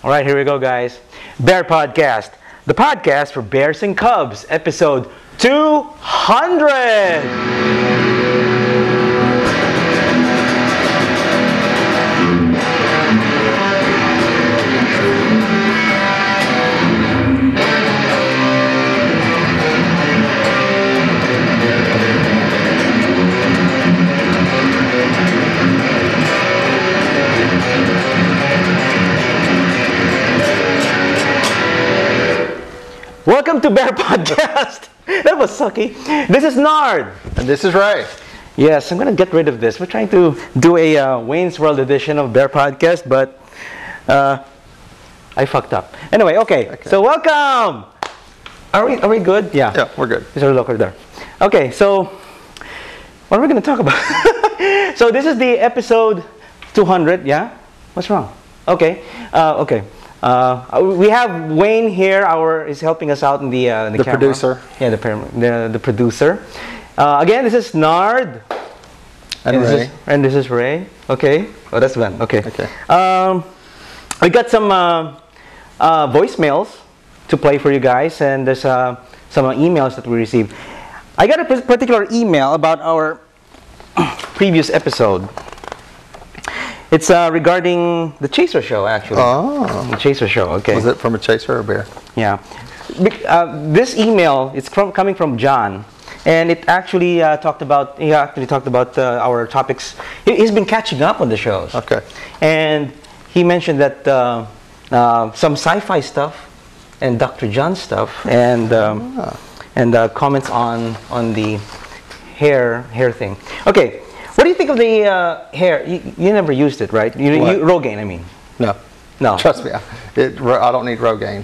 All right, here we go, guys. Bear Podcast, the podcast for bears and cubs, episode 200. Welcome to Bear Podcast. That was sucky. This is Nard. And this is Ray. Yes, I'm going to get rid of this. We're trying to do a Wayne's World edition of Bear Podcast, but I fucked up. Anyway, okay. So welcome. Are we good? Yeah. Yeah, we're good. There's our locker there. Okay, so what are we going to talk about? So this is the episode 200. Yeah? What's wrong? Okay. Okay. We have Wayne here. Is helping us out in the camera. Producer. Yeah, the producer. Again, this is Nard. And this is Ray. Okay. Oh, that's Glenn. Okay. Okay. We got some voicemails to play for you guys, and there's some emails that we received. I got a particular email about our previous episode. It's regarding the Chaser show, actually. Oh. The Chaser show, okay. Was it from a chaser or a bear? Yeah. This email, it's coming from John, and it actually talked about our topics. He's been catching up on the shows. Okay. And he mentioned that some sci-fi stuff and Dr. John stuff and comments on the hair thing. Okay. What do you think of the hair? You never used it, right? Rogaine, I mean. No. No. Trust me, I don't need Rogaine.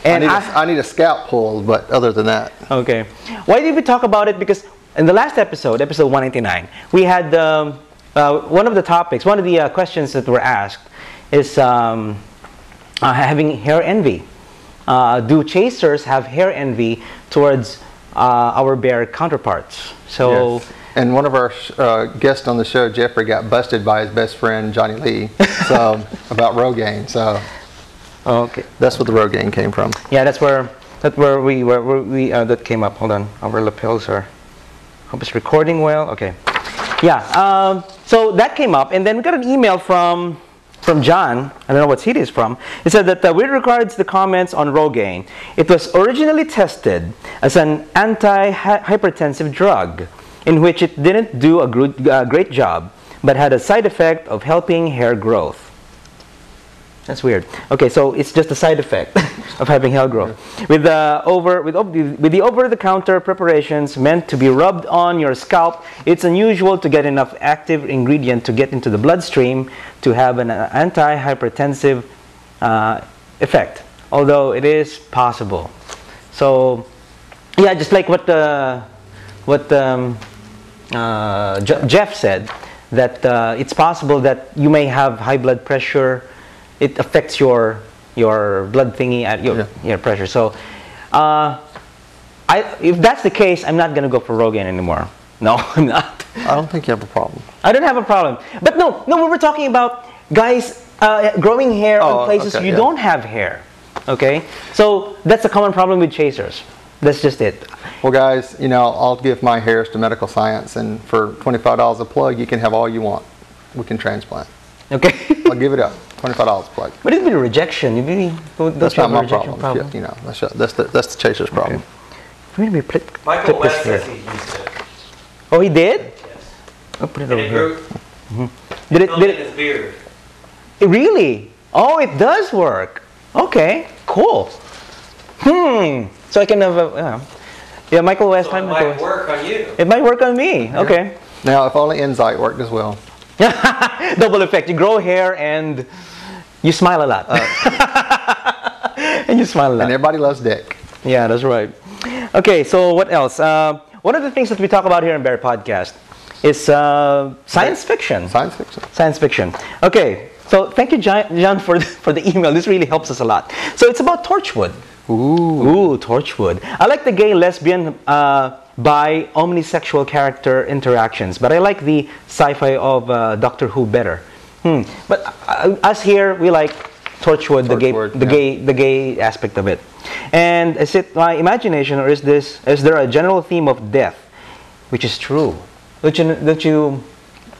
I need a scalp pull, but other than that. Okay. Why did we talk about it? Because in the last episode 199, we had one of the topics, one of the questions that were asked is having hair envy. Do chasers have hair envy towards our bear counterparts? So. Yes. And one of our guests on the show, Jeffrey, got busted by his best friend Johnny Lee, so about Rogaine. So, okay, that's where the Rogaine came from. Yeah, that came up. Hold on, our lapels are. Hope it's recording well. Okay, yeah. So that came up, and then we got an email from John. I don't know what city it's from. It said that with regards to the comments on Rogaine, it was originally tested as an anti-hypertensive drug, in which it didn't do a great job, but had a side effect of helping hair growth. That's weird. Okay, so it's just a side effect of having hair growth. With the over-the-counter preparations meant to be rubbed on your scalp, it's unusual to get enough active ingredient to get into the bloodstream to have an anti-hypertensive effect, although it is possible. So, yeah, just like what Jeff said, that it's possible that you may have high blood pressure. It affects your blood thingy at your pressure. So, if that's the case, I'm not going to go for Rogaine anymore. No, I'm not. I don't think you have a problem. I don't have a problem. But no, we were talking about guys growing hair on places don't have hair. Okay, so that's a common problem with chasers. That's just it. Well, guys, I'll give my hairs to medical science, and for $25 a plug, you can have all you want. We can transplant. Okay. I'll give it up. $25 a plug. But it's been a rejection. That's not my problem. That's the chaser's problem. Okay. Michael West says he used it. Oh, he did? Yes. I'll put it over here. Did it his beard? Really? Oh, it does work. Okay, cool. So I can have Michael West. So it might work on you. It might work on me. Yeah. Okay. Now, if only Insight worked as well. Double effect. You grow hair and you smile a lot. And you smile a lot. And everybody loves Dick. Yeah, that's right. Okay, so what else? One of the things that we talk about here in Bear Podcast is science fiction. Science fiction. Science fiction. Okay, so thank you, John, for the email. This really helps us a lot. So it's about Torchwood. Ooh, Torchwood. I like the gay, lesbian, bi, omnisexual character interactions, but I like the sci-fi of Doctor Who better. But us here, we like Torchwood, Torchwood, the gay aspect of it. And is it my imagination, or is there a general theme of death, which is true? Don't you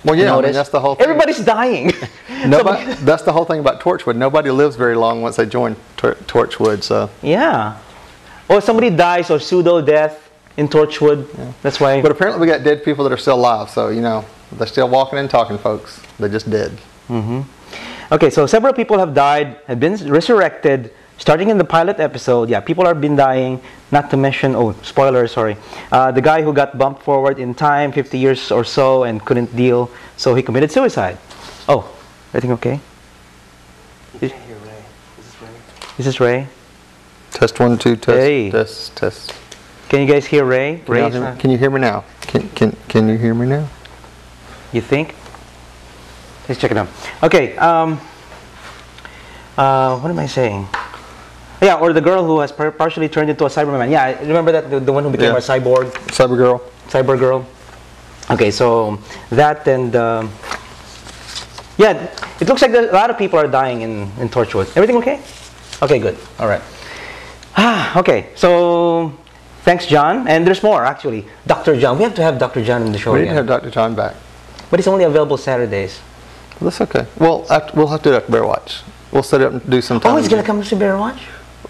Well, yeah, I notice? mean, that's the whole thing. Everybody's dying. That's the whole thing about Torchwood. Nobody lives very long once they join Torchwood. So Yeah. Or somebody dies or pseudo-death in Torchwood. Yeah. That's why. But apparently we got dead people that are still alive. So, you know, they're still walking and talking, folks. They're just dead. Okay, so several people have died, have been resurrected, starting in the pilot episode. Yeah, people have been dying, not to mention, oh, spoiler, sorry. The guy who got bumped forward in time, 50 years or so, and couldn't deal, so he committed suicide. Oh, everything okay? You can't hear Ray. Is this Ray? Is this Ray? Test 1, 2, test, Hey. test. Can you guys hear Ray? Can you hear me now? Can you hear me now? You think? Let's check it out. Okay, what am I saying? Yeah, or the girl who has partially turned into a Cyberman. Yeah, I remember that, the one who became a cyborg? Cyber girl. Okay, so that and... yeah, it looks like a lot of people are dying in Torchwood. Everything okay? Okay, good. All right. Okay, so thanks, John. And there's more, actually. Dr. John. We have to have Dr. John in the show We need again. to have Dr. John back. But it's only available Saturdays. Well, that's okay. Well, we'll have to do it after Bear Watch. We'll set it up and do some time. Oh, he's going to come to see Bear Watch?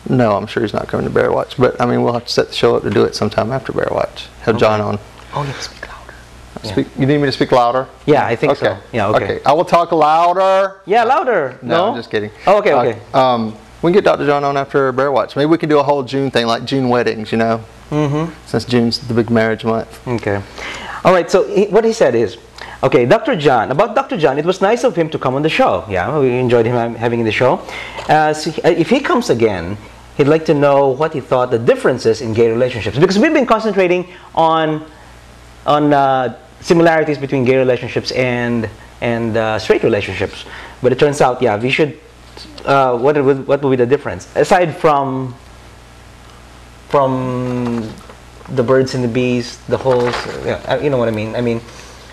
No, I'm sure he's not coming to Bear Watch. But, I mean, we'll have to set the show up to do it sometime after Bear Watch. Have John on. Oh, you have to speak louder. You need me to speak louder? Yeah, I think so. Yeah, okay. I will talk louder. Yeah, louder. No, I'm just kidding. Oh, okay, okay. We can get Dr. John on after Bear Watch. Maybe we can do a whole June thing, like June weddings, you know? Since June's the big marriage month. Okay. All right, so what he said is, okay, Dr. John, about Dr. John, it was nice of him to come on the show. Yeah, we enjoyed him having the show. So if he comes again, he'd like to know what he thought the differences in gay relationships. Because we've been concentrating on similarities between gay relationships and straight relationships. But it turns out, yeah, we should, what would be the difference? Aside from the birds and the bees, the holes, you know what I mean? I mean,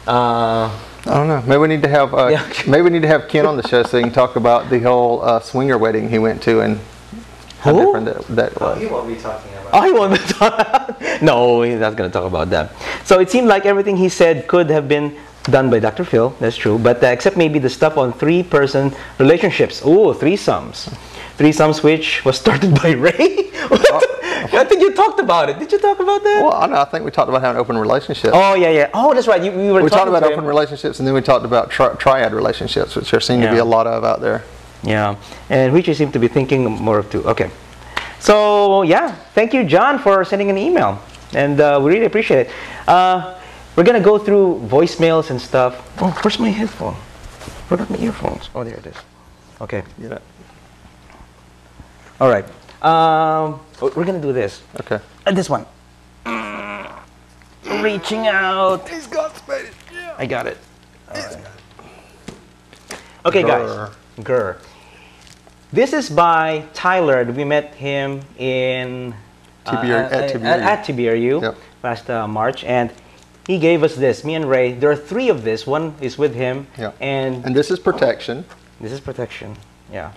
I don't know. Maybe we need to have maybe we need to have Ken on the show so he can talk about the whole swinger wedding he went to and how different that was. He won't be talking about Oh, he won't talk. No, he's not going to talk about that. So it seemed like everything he said could have been done by Dr. Phil. That's true. But except maybe the stuff on three-person relationships. Oh, threesomes. Threesomes, which was started by Ray. I think you talked about it. Did you talk about that? Well, I think we talked about having open relationships. Oh, yeah, yeah. Oh, that's right. We talked about open relationships, and then we talked about triad relationships, which there seem to be a lot of out there. Yeah, and which you seem to be thinking more of too. Okay. So, yeah, thank you, John, for sending an email. And we really appreciate it. We're going to go through voicemails and stuff. Oh, where's my headphone? Where are my earphones? Oh, there it is. Okay. Yeah. All right. We're going to do this. Okay. And this one. Reaching out. He's got space. Yeah. I got it. All right. Okay, guys. Grr. This is by Tyler. We met him in at TBRU last March, and he gave us this. Me and Ray. There are 3 of this. One is with him, and this is protection. This is protection. Yeah.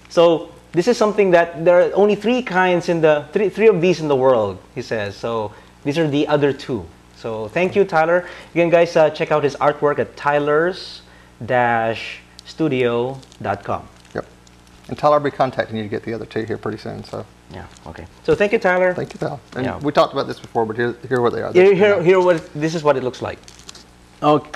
So this is something that there are only 3 kinds in the three of these in the world. He says. So these are the other 2. So thank you, Tyler. Again, guys, check out his artwork at tylers-studio.com. And Tyler will be contacting you to get the other 2 here pretty soon. So yeah, okay. So thank you, Tyler. Thank you, Tyler. And we talked about this before, but here what they are. Here what this is what it looks like. Okay.